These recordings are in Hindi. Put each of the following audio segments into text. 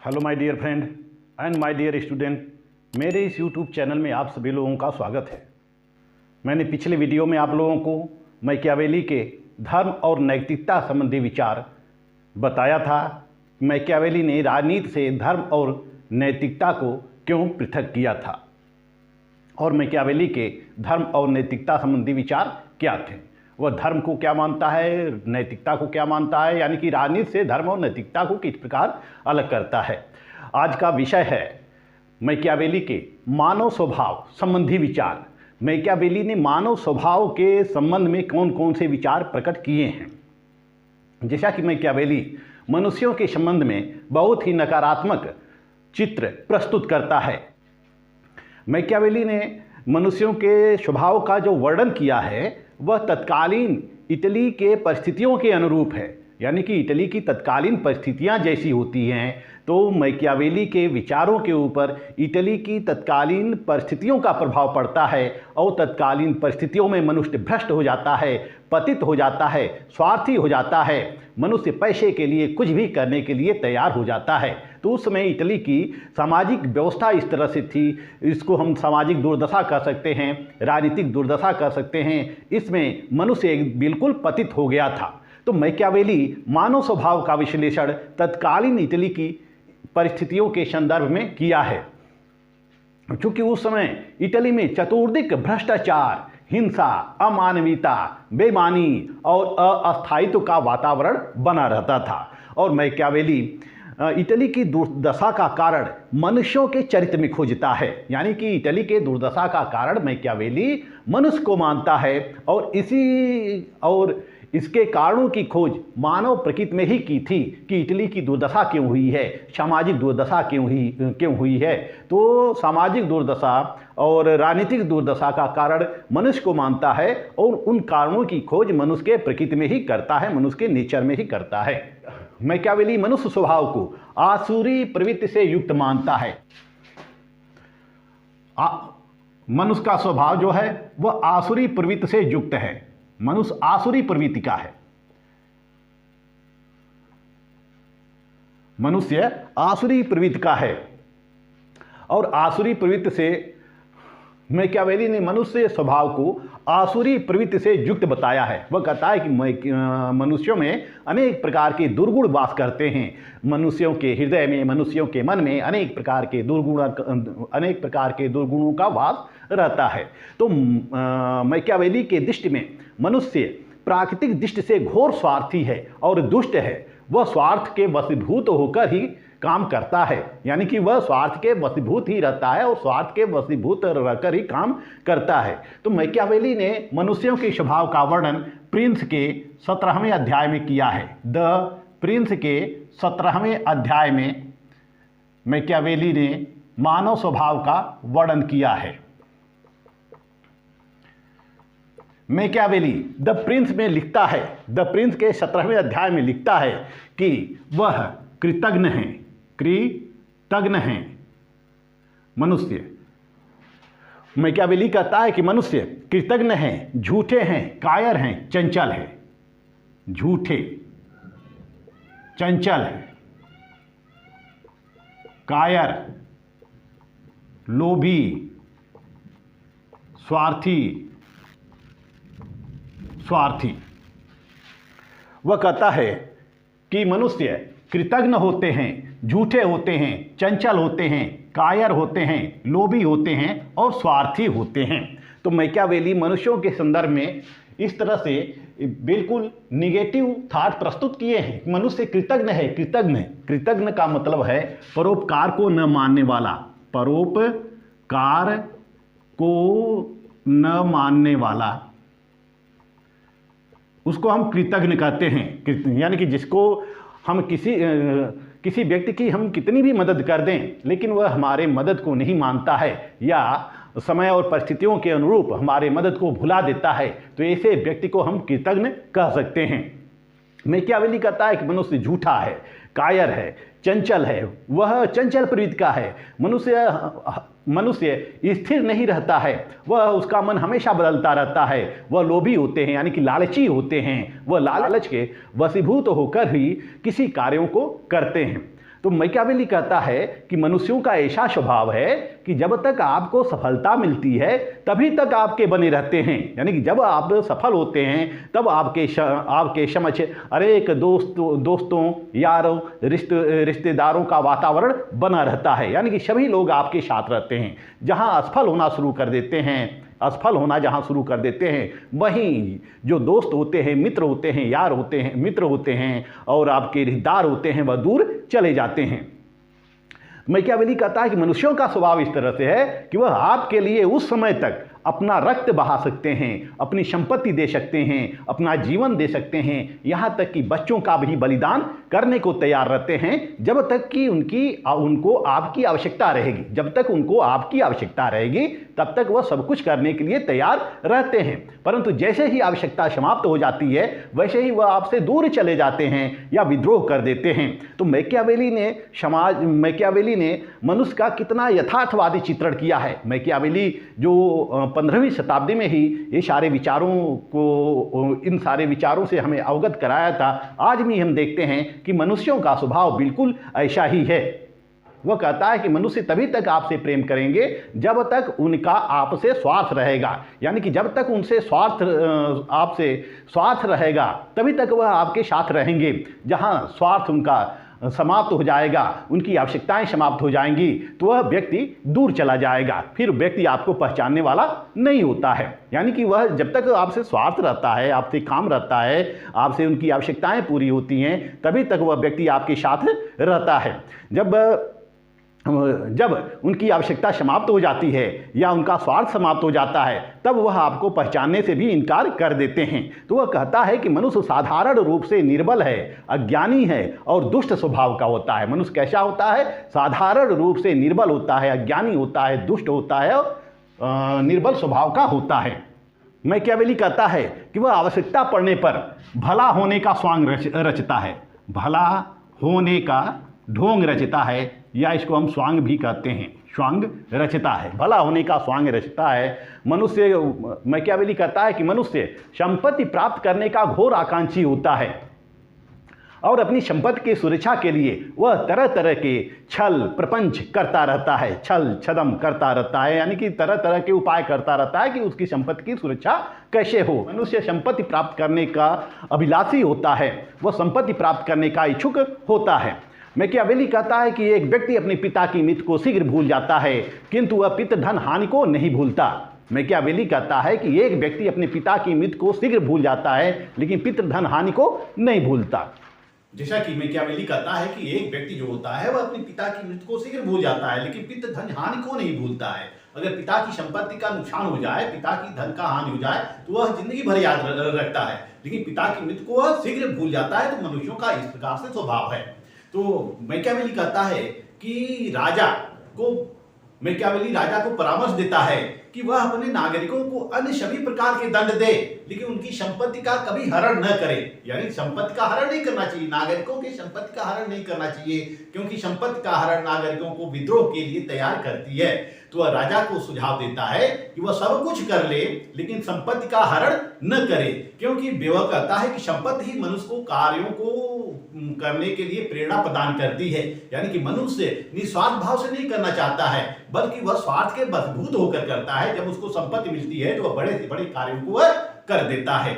Hello my dear friend and my dear student, मेरे इस यूट्यूब चैनल में आप सभी लोगों का स्वागत है। मैंने पिछले वीडियो में आप लोगों को मैकियावेली के धर्म और नैतिकता संबंधी विचार बताया था। मैकियावेली ने राजनीति से धर्म और नैतिकता को क्यों पृथक किया था और मैकियावेली के धर्म और नैतिकता संबंधी विचार क्या थे। वह धर्म को क्या मानता है, नैतिकता को क्या मानता है, यानी कि राजनीति से धर्म और नैतिकता को किस प्रकार अलग करता है। आज का विषय है मैकियावेली के मानव स्वभाव संबंधी विचार। मैकियावेली ने मानव स्वभाव के संबंध में कौन कौन से विचार प्रकट किए हैं। जैसा कि मैकियावेली मनुष्यों के संबंध में बहुत ही नकारात्मक चित्र प्रस्तुत करता है। मैकियावेली ने मनुष्यों के स्वभाव का जो वर्णन किया है वह तत्कालीन इटली के परिस्थितियों के अनुरूप है, यानी कि इटली की तत्कालीन परिस्थितियां जैसी होती हैं तो मैकियावेली के विचारों के ऊपर इटली की तत्कालीन परिस्थितियों का प्रभाव पड़ता है और तत्कालीन परिस्थितियों में मनुष्य भ्रष्ट हो जाता है, पतित हो जाता है, स्वार्थी हो जाता है, मनुष्य पैसे के लिए कुछ भी करने के लिए तैयार हो जाता है। तो उस समय इटली की सामाजिक व्यवस्था इस तरह से थी, इसको हम सामाजिक दुर्दशा कर सकते हैं, राजनीतिक दुर्दशा कर सकते हैं। इसमें मनुष्य बिल्कुल पतित हो गया था। तो मैकियावेली मानव स्वभाव का विश्लेषण तत्कालीन इटली की परिस्थितियों के संदर्भ में किया है। चूंकि उस समय इटली में चतुर्दिक भ्रष्टाचार, हिंसा, अमानवीयता, बेईमानी और अस्थायित्व का वातावरण बना रहता था और मैकियावेली इटली की दुर्दशा का कारण मनुष्यों के चरित्र में खोजता है, यानी कि इटली के दुर्दशा का कारण मैकियावेली मनुष्य को मानता है और इसके कारणों की खोज मानव प्रकृति में ही की थी कि इटली की दुर्दशा क्यों हुई है, सामाजिक दुर्दशा क्यों हुई है। तो सामाजिक दुर्दशा और राजनीतिक दुर्दशा का कारण मनुष्य को मानता है और उन कारणों की खोज मनुष्य के प्रकृति में ही करता है, मनुष्य के नेचर में ही करता है। मैकियावेली मनुष्य स्वभाव को आसुरी प्रवृत्ति से युक्त मानता है। मनुष्य का स्वभाव जो है वह आसुरी प्रवृत्ति से युक्त है। मनुष्य आसुरी प्रवृत्ति का है। मनुष्य आसुरी प्रवृत्ति का है और आसुरी प्रवृत्ति से मैकियावेली ने मनुष्य स्वभाव को आसुरी प्रवृत्ति से युक्त बताया है। वह कहता है कि मनुष्यों में अनेक प्रकार के दुर्गुण वास करते हैं। मनुष्यों के हृदय में, मनुष्यों के मन में अनेक प्रकार के दुर्गुणों का वास रहता है। तो मैकियावेली के दृष्टि में मनुष्य प्राकृतिक दृष्टि से घोर स्वार्थी है और दुष्ट है। वह स्वार्थ के वशीभूत होकर ही काम करता है, यानी कि वह स्वार्थ के वशीभूत ही रहता है और स्वार्थ के वशीभूत रहकर ही काम करता है। तो मैकियावेली ने मनुष्यों के स्वभाव का वर्णन प्रिंस के 17वें अध्याय में किया है। द प्रिंस के 17वें अध्याय में मैकियावेली ने मानव स्वभाव का वर्णन किया है। मैकियावेली द प्रिंस में लिखता है, द प्रिंस के 17वें अध्याय में लिखता है कि वह कृतज्ञ हैं मनुष्य। मैकियावेली कहता है कि मनुष्य कृतज्ञ हैं, झूठे हैं, कायर हैं, चंचल हैं। झूठे, चंचल हैं, कायर, लोभी, स्वार्थी। वह कहता है कि मनुष्य कृतज्ञ होते हैं, झूठे होते हैं, चंचल होते हैं, कायर होते हैं, लोभी होते हैं और स्वार्थी होते हैं। तो मैकियावेली मनुष्यों के संदर्भ में इस तरह से बिल्कुल निगेटिव थॉट प्रस्तुत किए हैं। मनुष्य कृतज्ञ है। कृतज्ञ का मतलब है परोपकार को न मानने वाला, परोपकार को न मानने वाला, उसको हम कृतज्ञ कहते हैं। यानी कि जिसको हम किसी व्यक्ति की हम कितनी भी मदद कर दें लेकिन वह हमारे मदद को नहीं मानता है या समय और परिस्थितियों के अनुरूप हमारे मदद को भुला देता है, तो ऐसे व्यक्ति को हम कृतज्ञ कह सकते हैं। मैकियावेली कहता है कि मनुष्य झूठा है, कायर है, चंचल है। वह चंचल प्रवृत्ति का है। मनुष्य स्थिर नहीं रहता है, वह उसका मन हमेशा बदलता रहता है। वह लोभी होते हैं, यानी कि लालची होते हैं। वह लालच के वशीभूत होकर ही किसी कार्यों को करते हैं। तो मैकियावेली कहता है कि मनुष्यों का ऐसा स्वभाव है कि जब तक आपको सफलता मिलती है तभी तक आपके बने रहते हैं, यानी कि जब आप सफल होते हैं तब आपके समझ अनेक दोस्तों यारों रिश्तेदारों का वातावरण बना रहता है, यानी कि सभी लोग आपके साथ रहते हैं। जहां असफल होना शुरू कर देते हैं, असफल होना जहां शुरू कर देते हैं, वहीं जो दोस्त होते हैं, मित्र होते हैं, यार होते हैं, मित्र होते हैं और आपके रिश्तेदार होते हैं, वह दूर चले जाते हैं। मैकियावेली कहता है कि मनुष्यों का स्वभाव इस तरह से है कि वह आपके लिए उस समय तक अपना रक्त बहा सकते हैं, अपनी संपत्ति दे सकते हैं, अपना जीवन दे सकते हैं, यहाँ तक कि बच्चों का भी बलिदान करने को तैयार रहते हैं जब तक कि उनको आपकी आवश्यकता रहेगी। जब तक उनको आपकी आवश्यकता रहेगी तब तक वह सब कुछ करने के लिए तैयार रहते हैं, परंतु जैसे ही आवश्यकता समाप्त हो जाती है वैसे ही वह आपसे दूर चले जाते हैं या विद्रोह कर देते हैं। तो मैकियावेली ने मनुष्य का कितना यथार्थवादी चित्रण किया है। मैकियावेली जो 15वीं शताब्दी में ही इन सारे विचारों से हमें अवगत कराया था, आज भी हम देखते हैं कि मनुष्यों का स्वभाव बिल्कुल ऐसा ही है। वह कहता है कि मनुष्य तभी तक आपसे प्रेम करेंगे जब तक उनका आपसे स्वार्थ रहेगा, यानी कि जब तक उनसे आपसे स्वार्थ रहेगा तभी तक वह आपके साथ रहेंगे। जहां स्वार्थ उनका समाप्त हो जाएगा, उनकी आवश्यकताएं समाप्त हो जाएंगी, तो वह व्यक्ति दूर चला जाएगा, फिर व्यक्ति आपको पहचानने वाला नहीं होता है। यानी कि वह जब तक आपसे स्वार्थ रहता है, आपसे काम रहता है, आपसे उनकी आवश्यकताएं पूरी होती हैं, तभी तक वह व्यक्ति आपके साथ रहता है। जब उनकी आवश्यकता समाप्त हो जाती है या उनका स्वार्थ समाप्त हो जाता है तब वह आपको पहचानने से भी इनकार कर देते हैं। तो वह कहता है कि मनुष्य साधारण रूप से निर्बल है, अज्ञानी है और दुष्ट स्वभाव का होता है। मनुष्य कैसा होता है? साधारण रूप से निर्बल होता है, अज्ञानी होता है, दुष्ट होता है और निर्बल स्वभाव का होता है। मैकियावेली कहता है कि वह आवश्यकता पड़ने पर भला होने का स्वांग रचता है, भला होने का ढोंग रचता है, या इसको हम स्वांग भी कहते हैं, स्वांग रचता है, भला होने का स्वांग रचता है। मैकियावेली कहता है कि मनुष्य संपत्ति प्राप्त करने का घोर आकांक्षी होता है और अपनी संपत्ति की सुरक्षा के लिए वह तरह तरह के छल प्रपंच करता रहता है, छल छदम करता रहता है, यानी कि तरह तरह के उपाय करता रहता है कि उसकी संपत्ति की सुरक्षा कैसे हो। मनुष्य संपत्ति प्राप्त करने का अभिलाषी होता है, वह संपत्ति प्राप्त करने का इच्छुक होता है। मैकियावेली कहता है कि एक व्यक्ति अपने पिता की मृत्यु को शीघ्र भूल जाता है किंतु वह पितृ धन हानि को नहीं भूलता। मैकियावेली कहता है कि एक व्यक्ति अपने पिता की मृत्यु को शीघ्र भूल जाता है लेकिन पितृ धन हानि को नहीं भूलता। जैसा कि मैकियावेली कहता है कि एक व्यक्ति जो होता है वह अपने पिता की मृत्यु को शीघ्र भूल जाता है लेकिन पितृ धन हानि को नहीं भूलता है। अगर पिता की संपत्ति का नुकसान हो जाए, पिता की धन का हानि हो जाए तो वह जिंदगी भर याद रखता है, लेकिन पिता की मृत्यु को वह शीघ्र भूल जाता है। तो मनुष्यों का इस प्रकार से स्वभाव है। तो मैकियावेली कहता है कि मैकियावेली राजा को परामर्श देता है कि वह अपने नागरिकों को अन्य सभी प्रकार के दंड दे लेकिन उनकी संपत्ति का कभी हरण न करे, यानी संपत्ति का हरण नहीं करना चाहिए, नागरिकों की संपत्ति का हरण नहीं करना चाहिए, क्योंकि संपत्ति का हरण नागरिकों को विद्रोह के लिए तैयार करती है। तो वह राजा को सुझाव देता है कि वह सब कुछ कर ले लेकिन संपत्ति का हरण न करे, क्योंकि वह कहता है कि संपत्ति ही मनुष्य को कार्यों को करने के लिए प्रेरणा प्रदान करती है। यानी कि मनुष्य निस्वार्थ भाव से नहीं करना चाहता है बल्कि वह स्वार्थ के बशभूत होकर करता है। जब उसको संपत्ति मिलती है तो वह बड़े से बड़े कार्यों को वह कर देता है।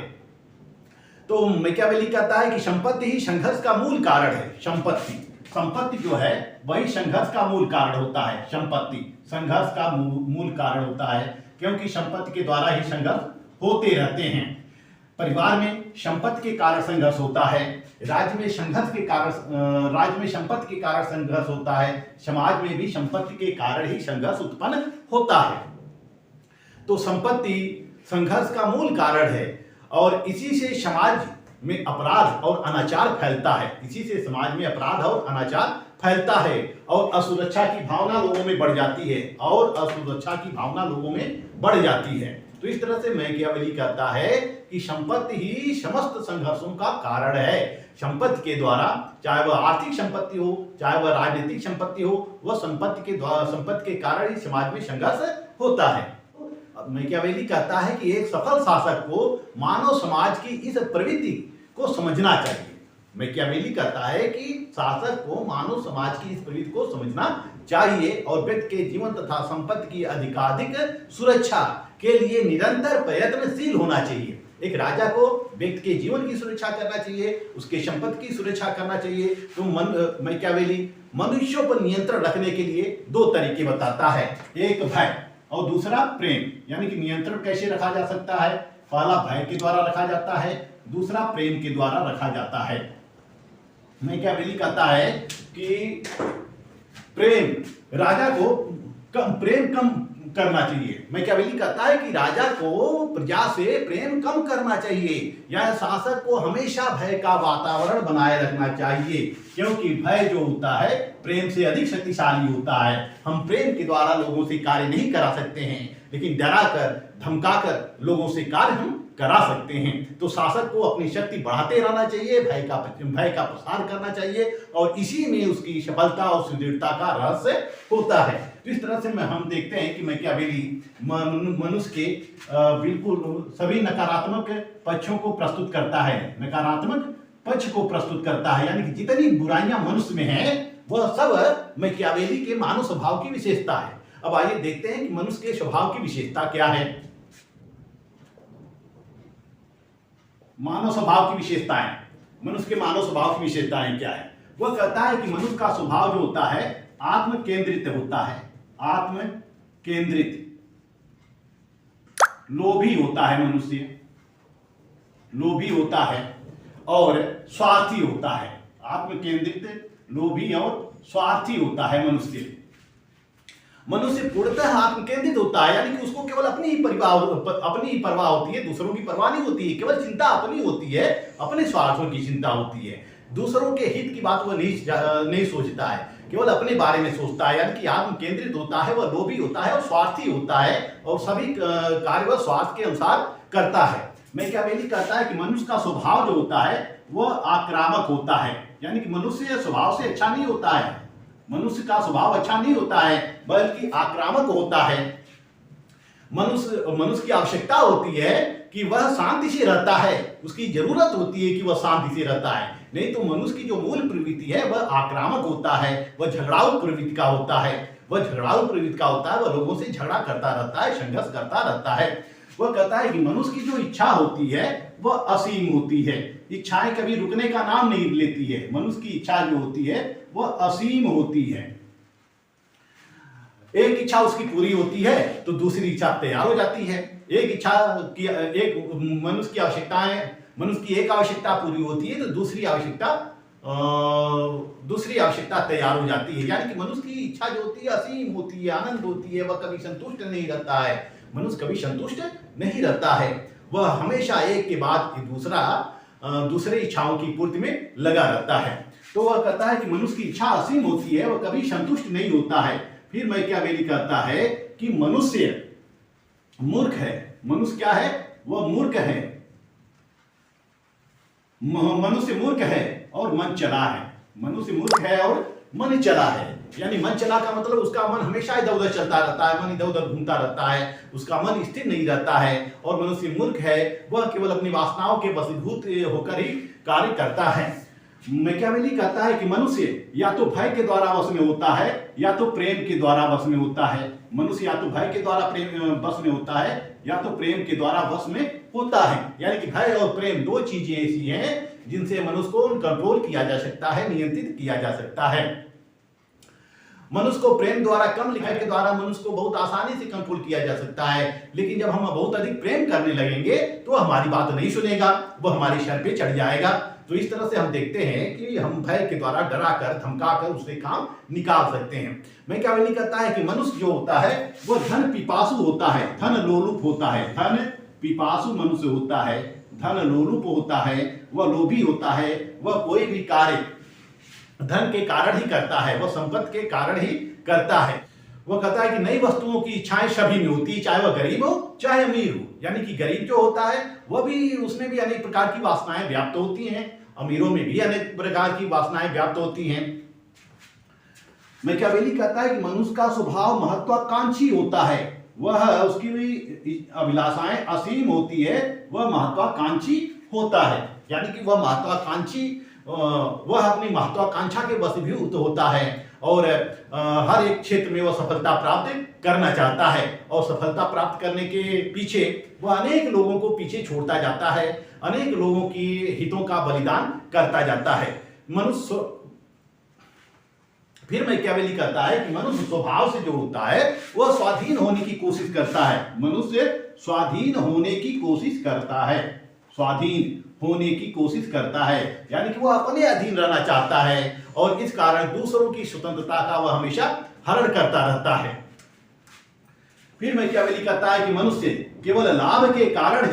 तो मैकियावेली कहता है कि संपत्ति ही संघर्ष का मूल कारण है। संपत्ति जो है वही संघर्ष का मूल कारण होता है। संपत्ति संघर्ष का मूल कारण होता है क्योंकि संपत्ति के द्वारा ही संघर्ष होते रहते हैं। परिवार में संपत्ति के कारण संघर्ष होता है, राज्य में संपत्ति के कारण संघर्ष होता है, समाज में भी संपत्ति के कारण ही संघर्ष उत्पन्न होता है। तो संपत्ति संघर्ष का मूल कारण है और इसी से समाज में अपराध और अनाचार फैलता है, इसी से समाज में अपराध और अनाचार फैलता है और असुरक्षा की भावना लोगों में बढ़ जाती है। तो इस तरह से मैकियावेली कहता है कि संपत्ति ही समस्त संघर्षों का कारण है। संपत्ति के द्वारा, चाहे वह आर्थिक संपत्ति हो चाहे वह राजनीतिक संपत्ति हो, वह संपत्ति के कारण ही समाज में संघर्ष होता है। मैकियावेली कहता है कि एक सफल शासक को मानव समाज की इस प्रवृत्ति को समझना चाहिए। मैकियावेली कहता है कि शासक को मानव समाज की इस प्रवृत्ति को समझना चाहिए और व्यक्ति के जीवन तथा संपत्ति की अधिकाधिक सुरक्षा के लिए निरंतर प्रयत्नशील होना चाहिए। एक राजा को व्यक्ति के जीवन की सुरक्षा करना चाहिए, उसके संपत्ति की सुरक्षा करना चाहिए। तो मैकियावेली मनुष्यों पर नियंत्रण रखने के लिए दो तरीके बताता है, एक भय और दूसरा प्रेम। यानी कि नियंत्रण कैसे रखा जा सकता है, पहला भय के द्वारा रखा जाता है, दूसरा प्रेम के द्वारा रखा जाता है। मैकियावेली कहता है कि प्रेम राजा को प्रेम कम करना चाहिए। मैकियावेली कहता है कि राजा को प्रजा से प्रेम कम करना चाहिए या शासक को हमेशा भय का वातावरण बनाए रखना चाहिए, क्योंकि भय जो होता है प्रेम से अधिक शक्तिशाली होता है। हम प्रेम के द्वारा लोगों से कार्य नहीं करा सकते हैं, लेकिन डराकर धमकाकर लोगों से कार्य हम करा सकते हैं। तो शासक को अपनी शक्ति बढ़ाते रहना चाहिए, भय का प्रसार करना चाहिए और इसी में उसकी सफलता और सुदृढ़ता का रहस्य होता है। तो इस तरह से हम देखते हैं कि मैकियावेली मनुष्य के बिल्कुल सभी नकारात्मक पक्षों को प्रस्तुत करता है, नकारात्मक पक्ष को प्रस्तुत करता है। यानी कि जितनी बुराइयां मनुष्य में हैं वह सब मैकियावेली के मानव स्वभाव की विशेषता है। अब आइए देखते हैं कि मनुष्य के स्वभाव की विशेषता क्या है। मानव स्वभाव की विशेषताएं, मनुष्य के मानव स्वभाव की विशेषताएं क्या है। वह कहता है कि मनुष्य का स्वभाव जो होता है आत्म केंद्रित होता है, आत्म केंद्रित, लोभी होता है मनुष्य, लोभी होता है और स्वार्थी होता है। आत्म केंद्रित, लोभी और स्वार्थी होता है मनुष्य। मनुष्य पूर्णतः आत्म केंद्रित होता है, यानी कि उसको केवल अपनी ही परवाह होती है, दूसरों की परवाह नहीं होती है। केवल चिंता अपनी होती है, अपने स्वार्थों की चिंता होती है। दूसरों के हित की बात वह नहीं सोचता है, केवल अपने बारे में सोचता है। यानी कि आत्म केंद्रित होता है, वह लोभी होता है और स्वार्थी होता है और सभी कार्य वह स्वार्थ के अनुसार करता है। मैकियावेली कहता है कि मनुष्य का स्वभाव जो होता है वह आक्रामक होता है। यानी कि मनुष्य स्वभाव से अच्छा नहीं होता है, मनुष्य का स्वभाव अच्छा नहीं होता है बल्कि आक्रामक होता है। मनुष्य की आवश्यकता होती है कि वह शांति से रहता है, उसकी जरूरत होती है कि वह शांति से रहता है। नहीं तो मनुष्य की जो मूल प्रवृत्ति है वह आक्रामक होता है, वह झगड़ाऊ प्रवृत्ति का होता है, वह लोगों से झगड़ा करता रहता है, संघर्ष करता रहता है। वह कहता है कि मनुष्य की जो इच्छा होती है वह असीम होती है, इच्छाएं कभी रुकने का नाम नहीं लेती है। मनुष्य की इच्छा जो होती है वह असीम होती है। एक इच्छा उसकी पूरी होती है तो दूसरी इच्छा तैयार हो जाती है। मनुष्य की एक आवश्यकता पूरी होती है तो दूसरी आवश्यकता तैयार हो जाती है। यानी कि मनुष्य की इच्छा जो होती है असीम होती है, आनंद होती है, वह कभी संतुष्ट नहीं रहता है। मनुष्य कभी संतुष्ट नहीं रहता है, वह हमेशा एक के बाद दूसरे इच्छाओं की पूर्ति में लगा रहता है। तो वह कहता है कि मनुष्य की इच्छा असीम होती है, वह कभी संतुष्ट नहीं होता है। फिर मैकियावेली कहता है कि मनुष्य मूर्ख है। मनुष्य क्या है? वह मूर्ख है। मनुष्य मूर्ख है और मन चला है। मनुष्य मूर्ख है और मन चला है। यानी मन चला का मतलब उसका मन हमेशा इधर उधर चलता रहता है, मन इधर उधर घूमता रहता है, उसका मन स्थिर नहीं रहता है। और मनुष्य मूर्ख है, वह केवल अपनी वासनाओं के वशीभूत होकर ही कार्य करता है। मैकियावेली कहता है कि मनुष्य या तो भय के द्वारा वश में होता है या तो प्रेम के द्वारा वश में होता है। मनुष्य या तो भय के द्वारा वश में होता है या तो प्रेम के द्वारा वश में होता है। यानी कि भय और प्रेम दो चीजें ऐसी हैं जिनसे मनुष्य को कंट्रोल किया जा सकता है, नियंत्रित किया जा सकता है। मनुष्य को प्रेम द्वारा कम लिखने के द्वारा मनुष्य को बहुत आसानी से कंट्रोल किया जा सकता है, लेकिन जब हम बहुत अधिक प्रेम करने लगेंगे तो हमारी बात नहीं सुनेगा, वह हमारे सर पे चढ़ जाएगा। तो इस तरह से हम देखते हैं कि हम भय के द्वारा डरा कर धमका कर उससे काम निकाल सकते हैं। मैकियावेली कहता है कि मनुष्य जो होता है वह धन पिपासु होता है, धन लोलुप होता है। धन पिपासु मनुष्य होता है, धन लोलुप होता है, वह लोभी होता है, वह कोई भी कार्य धन के कारण ही करता है, वह संपत्ति के कारण ही करता है। वह कहता है कि नई वस्तुओं की इच्छाएं सभी में होती है, चाहे वह गरीब हो चाहे अमीर हो। यानी कि गरीब जो होता है वह भी, उसमें भी अनेक प्रकार की वासनाएं व्याप्त होती हैं, अमीरों में भी अनेक प्रकार की वासनाएं व्याप्त होती हैं। मैकियावेली कहता है कि मनुष्य का स्वभाव महत्वाकांक्षी होता है, वह उसकी भी अभिलाषाएं असीम होती है, वह महत्वाकांक्षी होता है। यानी कि वह महत्वाकांक्षी वह अपनी महत्वाकांक्षा के वशीभूत होता है और हर एक क्षेत्र में वह सफलता प्राप्त करना चाहता है और सफलता प्राप्त करने के पीछे वह अनेक लोगों को पीछे छोड़ता जाता है, अनेक लोगों की हितों का बलिदान करता जाता है। मनुष्य फिर मैकियावेली कहता है कि मनुष्य स्वभाव से जो होता है वह स्वाधीन होने की कोशिश करता है। मनुष्य स्वाधीन होने की कोशिश करता है, स्वाधीन होने की कोशिश करता है, यानी कि वह अपने अधीन रहना चाहता है और इस कारण दूसरों की स्वतंत्रता का वह हमेशा हरण करता रहता है। फिर मैकियावेली कहता है कि मनुष्य केवल लाभ के कारण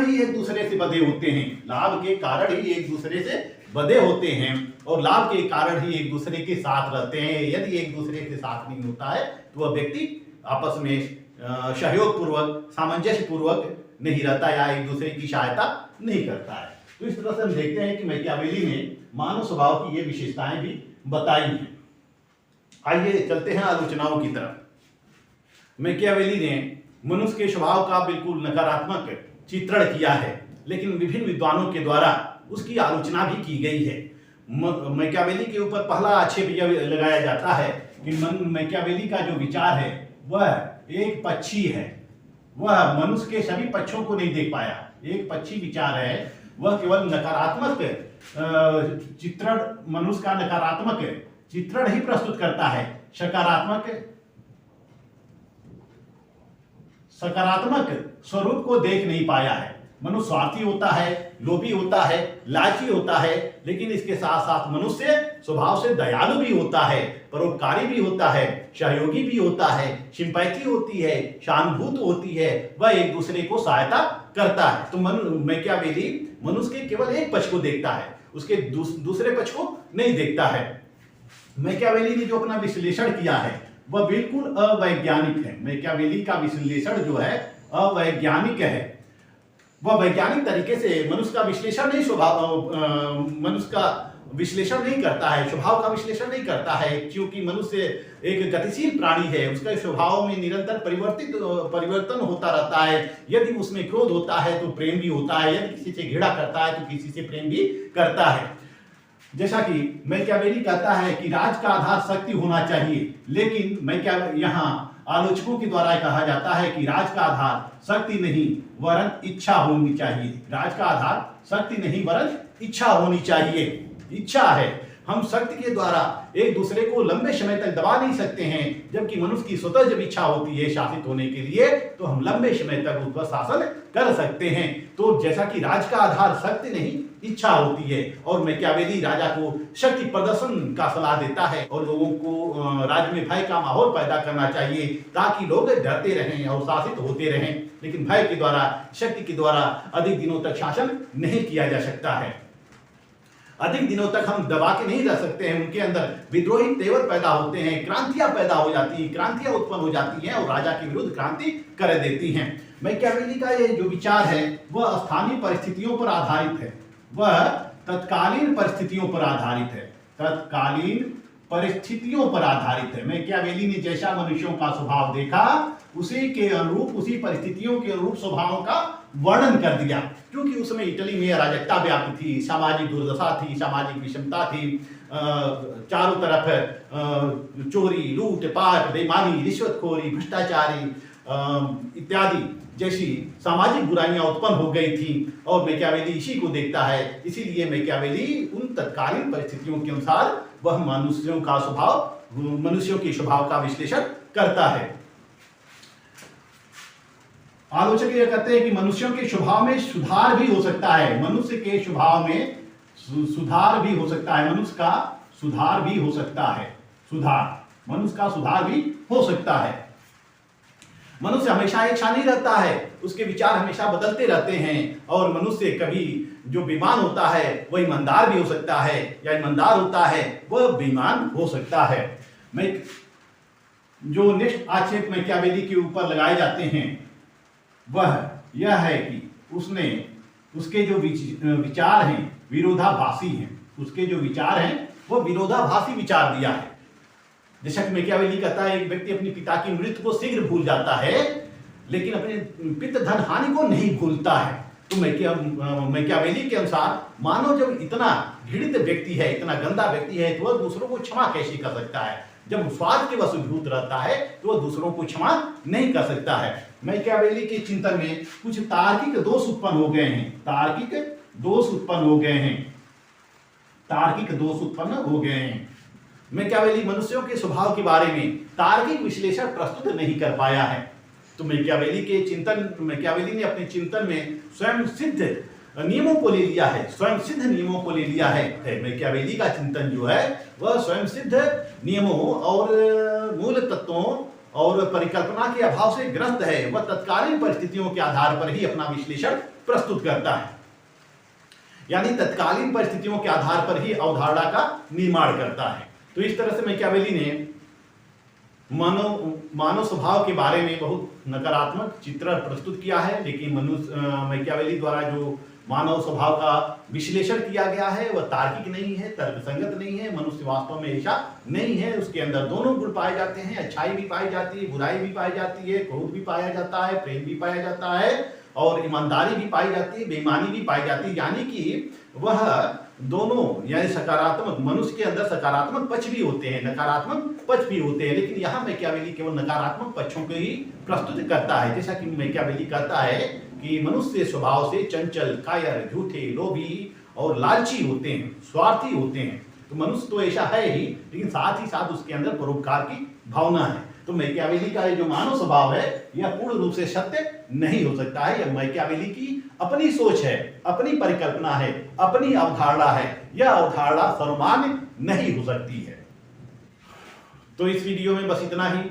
ही एक दूसरे से बंधे होते हैं, लाभ के कारण ही एक दूसरे से बंधे होते हैं और लाभ के कारण ही एक दूसरे के साथ रहते हैं। यदि एक दूसरे के साथ नहीं होता है तो वह व्यक्ति आपस में सहयोग पूर्वक, सामंजस्य पूर्वक नहीं रहता या एक दूसरे की सहायता नहीं करता है। तो इस तरह से हम देखते हैं कि मैकियावेली ने मानव स्वभाव की ये विशेषताएं भी बताई हैं। आइए चलते हैं आलोचनाओं की तरफ। मैकियावेली ने मनुष्य के स्वभाव का बिल्कुल नकारात्मक चित्रण किया है, लेकिन विभिन्न विद्वानों के द्वारा उसकी आलोचना भी की गई है। मैकियावेली के ऊपर पहला आक्षेप यह लगाया जाता है कि मैकियावेली का जो विचार है वह एक पक्षी है, वह मनुष्य के सभी पक्षों को नहीं देख पाया। एक पक्षी विचार है, वह केवल नकारात्मक चित्रण, मनुष्य का नकारात्मक चित्रण ही प्रस्तुत करता है, सकारात्मक स्वरूप को देख नहीं पाया है। मनुष्य स्वार्थी होता है, लोभी होता है, लालची होता है, लेकिन इसके साथ साथ मनुष्य स्वभाव से दयालु भी होता है, परोपकारी भी होता है, सहयोगी भी होता है, सिंपैथी होती है, सहानुभूति होती है, वह एक दूसरे को सहायता करता है। तो मैकियावेली मनुष्य के केवल एक पक्ष को देखता है, उसके दूसरे पक्ष को नहीं देखता है। मैकियावेली ने जो अपना विश्लेषण किया है वह बिल्कुल अवैज्ञानिक है। मैकियावेली का विश्लेषण जो है अवैज्ञानिक है, वह वैज्ञानिक तरीके से मनुष्य का विश्लेषण नहीं, मनुष्य का विश्लेषण नहीं करता है, स्वभाव का विश्लेषण नहीं करता है, क्योंकि मनुष्य एक गतिशील प्राणी है, उसका स्वभाव में निरंतर परिवर्तन होता रहता है। यदि उसमें क्रोध होता है तो प्रेम भी होता है, यदि किसी से घृणा करता है तो किसी से प्रेम भी करता है। जैसा कि मैकियावेली कहता है कि राज का आधार शक्ति होना चाहिए, लेकिन यहाँ आलोचकों के द्वारा कहा जाता है कि राज का आधार शक्ति नहीं वरन इच्छा होनी चाहिए। राज का आधार शक्ति नहीं वरन इच्छा होनी चाहिए। इच्छा है, हम शक्ति के द्वारा एक दूसरे को लंबे समय तक दबा नहीं सकते हैं, जबकि मनुष्य की स्वतः जब इच्छा होती है शासित होने के लिए तो हम लंबे समय तक उस पर शासन कर सकते हैं। तो जैसा कि राज का आधार शक्ति नहीं इच्छा होती है, और मैकियावेली राजा को शक्ति प्रदर्शन का सलाह देता है और लोगों को राज्य में भय का माहौल पैदा करना चाहिए ताकि लोग डरते रहें और शासित होते रहें। लेकिन भय के द्वारा, शक्ति के द्वारा अधिक दिनों तक शासन नहीं किया जा सकता है, अधिक दिनों तक हम दबा के नहीं रह सकते हैं। उनके अंदर विद्रोही तेवर पैदा होते हैं, क्रांतियां पैदा हो जाती हैं, क्रांतियां उत्पन्न हो जाती हैं और राजा के विरुद्ध क्रांति कर देती हैं। मैकियावेली का ये जो विचार है वह स्थानीय परिस्थितियों पर आधारित है, वह तत्कालीन परिस्थितियों पर आधारित है, तत्कालीन परिस्थितियों पर आधारित है। मैकियावेली ने जैसा मनुष्यों का स्वभाव देखा उसी के अनुरूप, उसी परिस्थितियों के अनुरूप स्वभावों का वर्णन कर दिया। क्योंकि उस समय इटली में अराजकता व्याप्त थी, सामाजिक दुर्दशा थी, सामाजिक विषमता थी, चारों तरफ चोरी, लूट पाट, बेईमानी, रिश्वतखोरी, भ्रष्टाचारी इत्यादि जैसी सामाजिक बुराइयां उत्पन्न हो गई थी और मैकियावेली इसी को देखता है। इसीलिए मैकियावेली उन तत्कालीन परिस्थितियों के अनुसार वह मनुष्यों के स्वभाव का विश्लेषण करता है। आलोचक यह कहते हैं कि मनुष्यों के स्वभाव में सुधार भी हो सकता है, मनुष्य के स्वभाव में सुधार भी हो सकता है, मनुष्य का सुधार भी हो सकता है, मनुष्य का सुधार भी हो सकता है। मनुष्य हमेशा एक सा नहीं रहता है, उसके विचार हमेशा बदलते रहते हैं और मनुष्य कभी जो बेईमान होता है वह ईमानदार भी हो सकता है, या ईमानदार होता है वह बेईमान हो सकता है। जो नेक्स्ट आक्षेप मैकियावेली के ऊपर लगाए जाते हैं वह यह है कि उसके जो विचार हैं विरोधाभासी हैं, उसके जो विचार हैं वो विरोधाभासी विचार दिया है। जैसा कि मैकियावेली कहता है एक व्यक्ति अपने पिता की मृत्यु को शीघ्र भूल जाता है लेकिन अपने पितृ धन हानि को नहीं भूलता है। तो मैकियावेली के अनुसार मानव जब इतना घृणित व्यक्ति है, इतना गंदा व्यक्ति है, तो वह दूसरों को क्षमा कैसे कर सकता है? जब स्वार्थ के वशीभूत रहता है तो वह दूसरों को क्षमा नहीं कर सकता है। मैकियावेली के चिंतन में कुछ तार्किक दोष उत्पन्न हो गए हैं, तार्किक दोष उत्पन्न हो गए हैं, तार्किक दोष उत्पन्न हो गए हैं। मैकियावेली मनुष्यों के स्वभाव के बारे में तार्किक विश्लेषण प्रस्तुत नहीं कर पाया है। तो मैकियावेली ने अपने चिंतन में स्वयं सिद्ध नियमों को ले लिया है, स्वयं सिद्ध नियमों को ले लिया है। मैकियावेली का चिंतन जो है वह स्वयं सिद्ध नियमों और मूल तत्वों और परिकल्पना के अभाव से ग्रस्त है। वह तत्कालीन परिस्थितियों के आधार पर ही अपना विश्लेषण प्रस्तुत करता है, यानी तत्कालीन परिस्थितियों के आधार पर ही अवधारणा का निर्माण करता है। तो इस तरह से मैकियावेली ने मानव स्वभाव के बारे में बहुत नकारात्मक चित्रण प्रस्तुत किया है, लेकिन मैकियावेली द्वारा जो मानव स्वभाव का विश्लेषण किया गया है वह तार्किक नहीं है, तर्कसंगत नहीं है। मनुष्य वास्तव में ऐसा नहीं है, उसके अंदर दोनों गुण पाए जाते हैं, अच्छाई भी पाई जाती है, बुराई भी पाई जाती है, क्रोध भी पाया जाता है, प्रेम भी पाया जाता है और ईमानदारी भी पाई जाती है, बेईमानी भी पाई जाती है। यानी कि वह दोनों, यानी सकारात्मक, मनुष्य के अंदर सकारात्मक पक्ष भी होते हैं, नकारात्मक पक्ष भी होते हैं, लेकिन यहाँ मैकियावेली केवल नकारात्मक पक्षों को ही प्रस्तुत करता है। जैसा कि मैकियावेली कहता है कि मनुष्य स्वभाव से चंचल, कायर, झूठे, लोभी और लालची होते हैं, स्वार्थी होते हैं। तो मनुष्य तो ऐसा है ही, लेकिन साथ ही साथ उसके अंदर परोपकार की भावना है। तो मैकियावेली का जो मानव स्वभाव है यह पूर्ण रूप से सत्य नहीं हो सकता है। यह मैकियावेली की अपनी सोच है, अपनी परिकल्पना है, अपनी अवधारणा है। यह अवधारणा सर्वमान्य नहीं हो सकती है। तो इस वीडियो में बस इतना ही।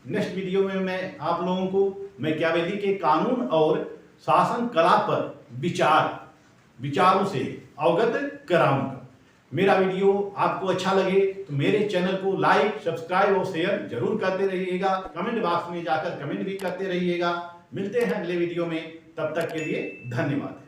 नेक्स्ट वीडियो में मैं आप लोगों को मैकियावेली के कानून और शासन कला पर विचारों से अवगत कराऊंगा। मेरा वीडियो आपको अच्छा लगे तो मेरे चैनल को लाइक, सब्सक्राइब और शेयर जरूर करते रहिएगा। कमेंट बॉक्स में जाकर कमेंट भी करते रहिएगा। मिलते हैं अगले वीडियो में, तब तक के लिए धन्यवाद।